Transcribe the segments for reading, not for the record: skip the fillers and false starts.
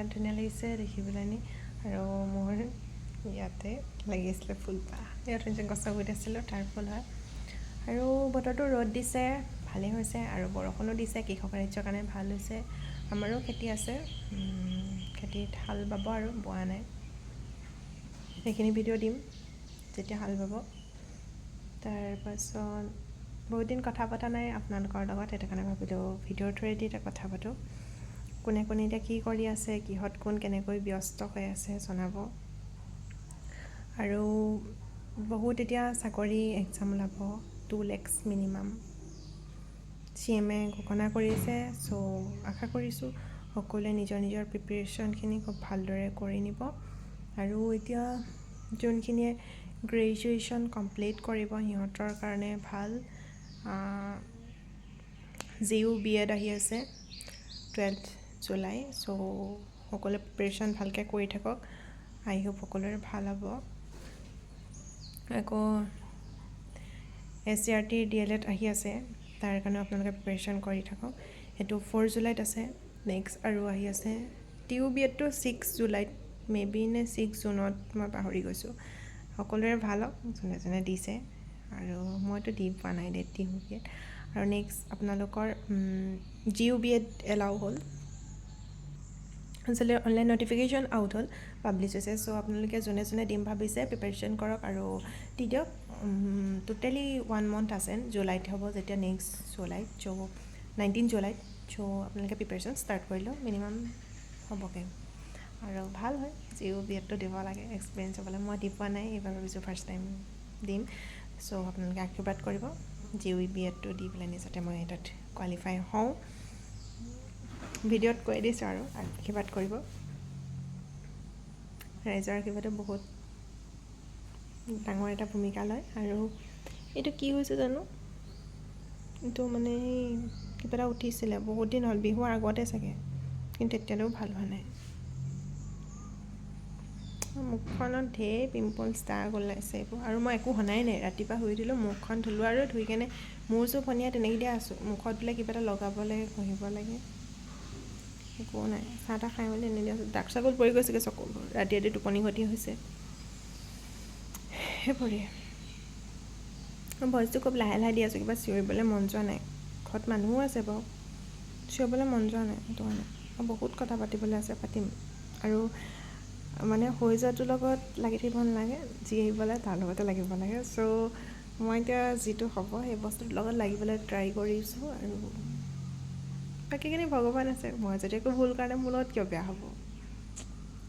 বিৰাট ধুনীয়া লাগিছে দেখিবলৈ নি আৰু মোৰ ইয়াতে লাগিছিলে ফুলপাহ ইয়াত গছৰ গুৰিত আছিলোঁ তাৰ ফুল হয় আৰু বতৰটো ৰ'দ দিছে ভালেই হৈছে আৰু বৰষুণো দিছে কৃষক ৰাজ্যৰ কাৰণে ভাল হৈছে আমাৰো খেতি আছে খেতিত হাল বাব আৰু বোৱা নাই সেইখিনি ভিডিঅ' দিম যেতিয়া হাল বাব তাৰপাছত বহুত দিন কথা পতা নাই আপোনালোকৰ লগত সেইটো কাৰণে ভাবিলোঁ ভিডিঅ'ৰ থ্ৰুৱেদি এটা কথা পাতোঁ কোনে কোনে এতিয়া কি কৰি আছে কিহত কোন কেনেকৈ ব্যস্ত হৈ আছে জনাব আৰু বহুত এতিয়া চাকৰি এক্সাম ওলাব 2 lakhs মিনিমাম CMA ঘোষণা কৰিছে চ' আশা কৰিছোঁ সকলোৱে নিজৰ নিজৰ প্ৰিপেৰেশ্যনখিনি খুব ভালদৰে কৰি নিব আৰু এতিয়া যোনখিনিয়ে গ্ৰেজুৱেশ্যন কমপ্লিট কৰিব সিহঁতৰ কাৰণে ভাল জিউ BEd আহি আছে 12 জুলাই চ' সকলোৱে প্ৰিপেৰেশ্যন ভালকৈ কৰি থাকক আই হোপ সকলোৰে ভাল হ'ব আকৌ SCRT DLED আহি আছে তাৰ কাৰণে আপোনালোকে প্ৰিপেৰেশ্যন কৰি থাকক সেইটো 4 জুলাইত আছে নেক্সট আৰু আহি আছে টিউ BEdটো 6 জুলাইত মেবি নে 6 জুনত মই পাহৰি গৈছোঁ সকলোৰে ভাল হওক যোনে যোনে দিছে আৰু মইতো দি পোৱা নাই দে টিউ BEd আৰু নেক্সট আপোনালোকৰ জিউ BEd এলাউ হ'ল আচলতে অনলাইন নটিফিকেশ্যন আউট হ'ল পাব্লিছ হৈছে চ' আপোনালোকে যোনে যোনে দিম ভাবিছে প্ৰিপেৰেশ্যন কৰক আৰু দি দিয়ক টোটেলি 1 month আছে জুলাইত হ'ব যেতিয়া নেক্সট জুলাইত চ' 19 জুলাইত চ' আপোনালোকে প্ৰিপেৰেশ্যন ষ্টাৰ্ট কৰিলেও মিনিমাম হ'বগৈ আৰু ভাল হয় জিউ BEdটো দিব লাগে এক্সপিৰিয়েঞ্চ হ'বলৈ মই দি পোৱা নাই এইবাৰ ভাবিছোঁ ফাৰ্ষ্ট টাইম দিম চ' আপোনালোকে আশীৰ্বাদ কৰিব জিউ BEdটো দি পেলাই যাতে মই তাত কোৱালিফাই হওঁ ভিডিঅ'ত কৈ দিছোঁ আৰু আশীৰ্বাদ কৰিব ৰাইজৰ আশীৰ্বাদে বহুত ডাঙৰ এটা ভূমিকা লয় আৰু এইটো কি হৈছে জানো এইটো মানে কিবা এটা উঠিছিলে বহুত দিন হ'ল বিহুৰ আগতে চাগে কিন্তু এতিয়ালৈও ভাল হোৱা নাই মুখখনত ঢেৰ পিম্পলছ দাগ ওলাইছে এইবোৰ আৰু মই একো শুনাই নাই ৰাতিপুৱা শুই উঠিলোঁ মুখখন ধুলোঁ আৰু ধুই কেনে মূৰ চুৰ ফনিয়াই তেনেকৈ দিয়া আছোঁ মুখত বোলে কিবা এটা লগাব লাগে ঘঁহিব লাগে একো নাই চাহ তাহ খাই মেলি এনেই দিয়া আছোঁ ডাৰ্ক চাৰ্কল পৰি গৈছেগৈ চকুবোৰ ৰাতি ৰাতি টোপনি ক্ষতি হৈছে সেইবোৰেই ভইচটো খুব লাহে লাহে দি আছোঁ কিবা চিঞৰিবলৈ মন যোৱা নাই ঘৰত মানুহো আছে বাৰু চিঞৰিবলৈ মন যোৱা নাই সেইটো কাৰণে বহুত কথা পাতিবলৈ আছে পাতিম আৰু মানে হৈ যোৱাটোৰ লগত লাগি থাকিব নালাগে যি আহিবলৈ তাৰ লগতে লাগিব লাগে চ' মই এতিয়া যিটো হ'ব সেই বস্তুটোৰ লগত লাগিবলৈ ট্ৰাই কৰিছোঁ আৰু বাকীখিনি ভগৱান আছে মই যদি একো ভুল কাৰণে মোৰ লগত কিয় বেয়া হ'ব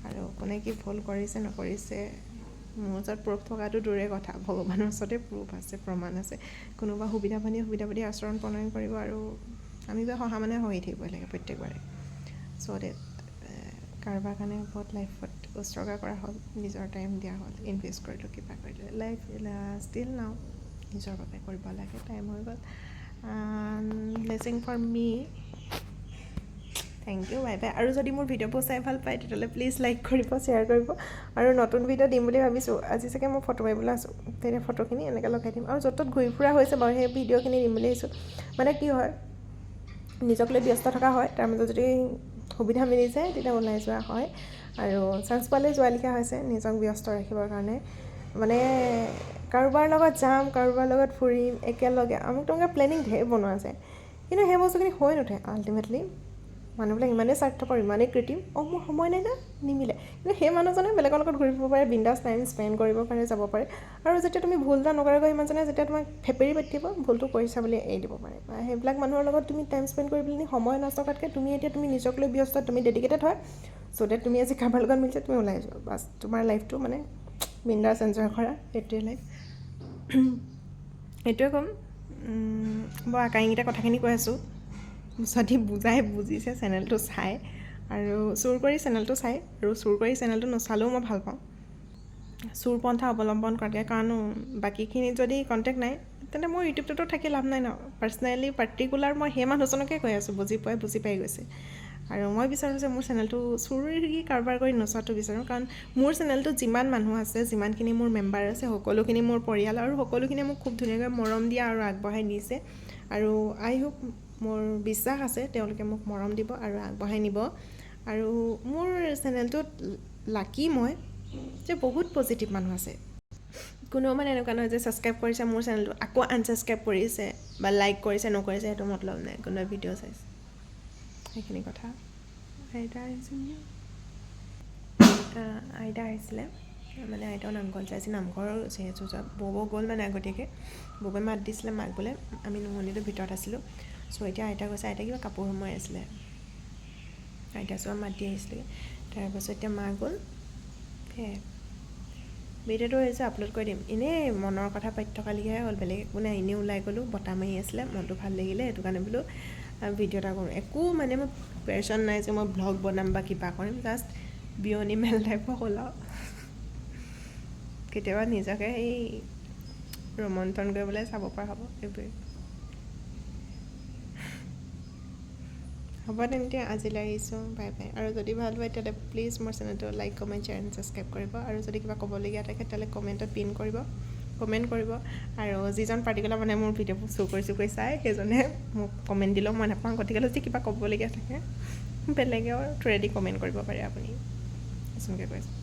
আৰু কোনে কি ভুল কৰিছে নকৰিছে মোৰ ওচৰত প্ৰুফ থকাটো দূৰে কথা ভগৱানৰ ওচৰতে প্ৰুফ আছে প্ৰমাণ আছে কোনোবা সুবিধাবাদী আচৰণ প্ৰণয়ন কৰিব আৰু আমি বা সহা মানে হৈ থাকিব লাগে প্ৰত্যেকবাৰে চ' ডেট কাৰোবাৰ কাৰণে বহুত লাইফত উৎসৰ্গা কৰা হ'ল নিজৰ টাইম দিয়া হ'ল ইনভেষ্ট কৰিলোঁ কিবা কৰিলোঁ লাইফ ষ্টিল নাও নিজৰ বাবে কৰিব লাগে টাইম হৈ গ'ল blessing for me thank you bye bye আৰু যদি মোৰ ভিডিঅ'বোৰ চাই ভাল পায় তেতিয়াহ'লে প্লিজ লাইক কৰিব শ্বেয়াৰ কৰিব আৰু নতুন ভিডিঅ' দিম বুলি ভাবিছোঁ আজি চাগে মই ফটো মাৰিবলৈ আছোঁ তেতিয়া ফটোখিনি এনেকৈ লগাই দিম আৰু য'ত ত'ত ঘূৰি ফুৰা হৈছে বাৰু সেই ভিডিঅ'খিনি দিম বুলি ভাবিছোঁ মানে কি হয় নিজক লৈ ব্যস্ত থকা হয় তাৰ মাজত যদি সুবিধা মিলি যায় তেতিয়া ওলাই যোৱা হয় আৰু চান্স পালে যোৱালিখা হৈছে নিজক ব্যস্ত ৰাখিবৰ কাৰণে মানে কাৰোবাৰ লগত যাম কাৰোবাৰ লগত ফুৰিম একেলগে আমুক তমুক প্লেনিং ঢেৰ বনোৱা যায় কিন্তু সেই বস্তুখিনি হৈ নুঠে আল্টিমেটলি মানুহবিলাক ইমানেই স্বাৰ্থপৰ ইমানেই কৃত্ৰিম মোৰ সময় নাই না নিমিলে কিন্তু সেই মানুহজনে বেলেগৰ লগত ঘূৰি ফুৰিব পাৰে বিন্দাছ টাইম স্পেণ্ড কৰিব পাৰে যাব পাৰে আৰু যেতিয়া তুমি ভুল এটা নকৰাকৈ ইমানজনে যেতিয়া তোমাক ফেপেৰি পাতি দিব ভুলটো কৰিছা বুলি এৰি দিব পাৰে বা সেইবিলাক মানুহৰ লগত তুমি টাইম স্পেণ্ড কৰিবলৈ সময় নষ্ট কৰাতকৈ তুমি এতিয়া তুমি নিজক লৈ ব্যস্ত তুমি ডেডিকেটেড হয় চ' ডেট তুমি আজি কাৰোবাৰ লগত মিলিছে তুমি ওলাই যোৱা বাছ তোমাৰ লাইফটো মানে বিন্দাছ এনজয় কৰা সেইটোৱে লাইফ এইটোৱে ক'ম বৰ আকাইকেইটা কথাখিনি কৈ আছোঁ যদি বুজিছে চেনেলটো চাই আৰু চুৰ কৰি চেনেলটো চাই আৰু চুৰ কৰি চেনেলটো নচালেও মই ভাল পাওঁ চুৰপন্থা অৱলম্বন কৰাতকৈ কাৰণ বাকীখিনি যদি কণ্টেক্ট নাই তেন্তে মোৰ ইউটিউবটোতো থাকি লাভ নাই ন পাৰ্চনেলি পাৰ্টিকুলাৰ মই সেই মানুহজনকে কৈ আছোঁ বুজি পাই গৈছে আৰু মই বিচাৰোঁ যে মোৰ চেনেলটো চুৰি কাৰোবাৰ কৰি নচোৱাটো বিচাৰোঁ কাৰণ মোৰ চেনেলটোত যিমান মানুহ আছে যিমানখিনি মোৰ মেম্বাৰ আছে সকলোখিনি মোৰ পৰিয়াল আৰু সকলোখিনিয়ে মোক খুব ধুনীয়াকৈ মৰম দিয়া আৰু আগবঢ়াই নিছে আৰু আই হোপ মোৰ বিশ্বাস আছে তেওঁলোকে মোক মৰম দিব আৰু আগবঢ়াই নিব আৰু মোৰ চেনেলটোত লাকি মই যে বহুত পজিটিভ মানুহ আছে কোনেও মানে এনেকুৱা নহয় যে ছাবস্ক্ৰাইব কৰিছে মোৰ চেনেলটো আকৌ আনছাবস্ক্ৰাইব কৰিছে বা লাইক কৰিছে নকৰিছে সেইটো মতলব নাই কোনোবাই ভিডিঅ' চাইছে সেইখিনি কথা আইতা আহিছিলে মানে আইতাও নামঘৰত যায় আজি নামঘৰ যিহেতু বৌ গ'ল মানে আগতীয়াকৈ বৌৱে মাত দিছিলে মাক বোলে আমি নুমলীটো ভিতৰত আছিলোঁ চ' এতিয়া আইতা গৈছে আইতা কিবা কাপোৰ সোমাই আছিলে আইতা চোৱা মাত দি আহিছিলে তাৰপাছত এতিয়া মা গ'ল সেয়াই ভিডিঅ'টো হৈছে আপলোড কৰি দিম এনেই মনৰ কথা পাতি থকালৈকেহে হ'ল বেলেগ একো নাই এনেই ওলাই গ'লোঁ বতাহ মাৰি আছিলে মনটো ভাল লাগিলে সেইটো কাৰণে বোলো ভিডিঅ' এটা কৰোঁ একো মানে মোৰ প্ৰিপেৰেশ্যন নাই যে মই ব্লগ বনাম বা কিবা কৰিম জাষ্ট বিয়নি মেল টাইপৰ হ'ল আৰু কেতিয়াবা নিজকে এই ৰোমন্থন কৰিবলৈ চাব পৰা হ'ব এইবোৰে হ'ব তেন্তে আজিলৈ আহিছোঁ বাই বাই আৰু যদি ভাল পায় তেতিয়াহ'লে প্লিজ মোৰ চেনেলটো like comment share and subscribe কৰিব আৰু যদি কিবা ক'বলগীয়া থাকে তেতিয়াহ'লে কমেণ্টত কমেণ্ট কৰিব আৰু যিজন পাৰ্টিকুলাৰ মানে মোৰ ভিডিঅ'বোৰ চুৰ কৰি চাই সেইজনে মোক কমেণ্ট দিলেও মই নাপাওঁ গতিকে যদি কিবা ক'বলগীয়া থাকে বেলেগৰ থ্ৰুৱেদি কমেণ্ট কৰিব পাৰে আপুনি এইচোনকৈ কৈছোঁ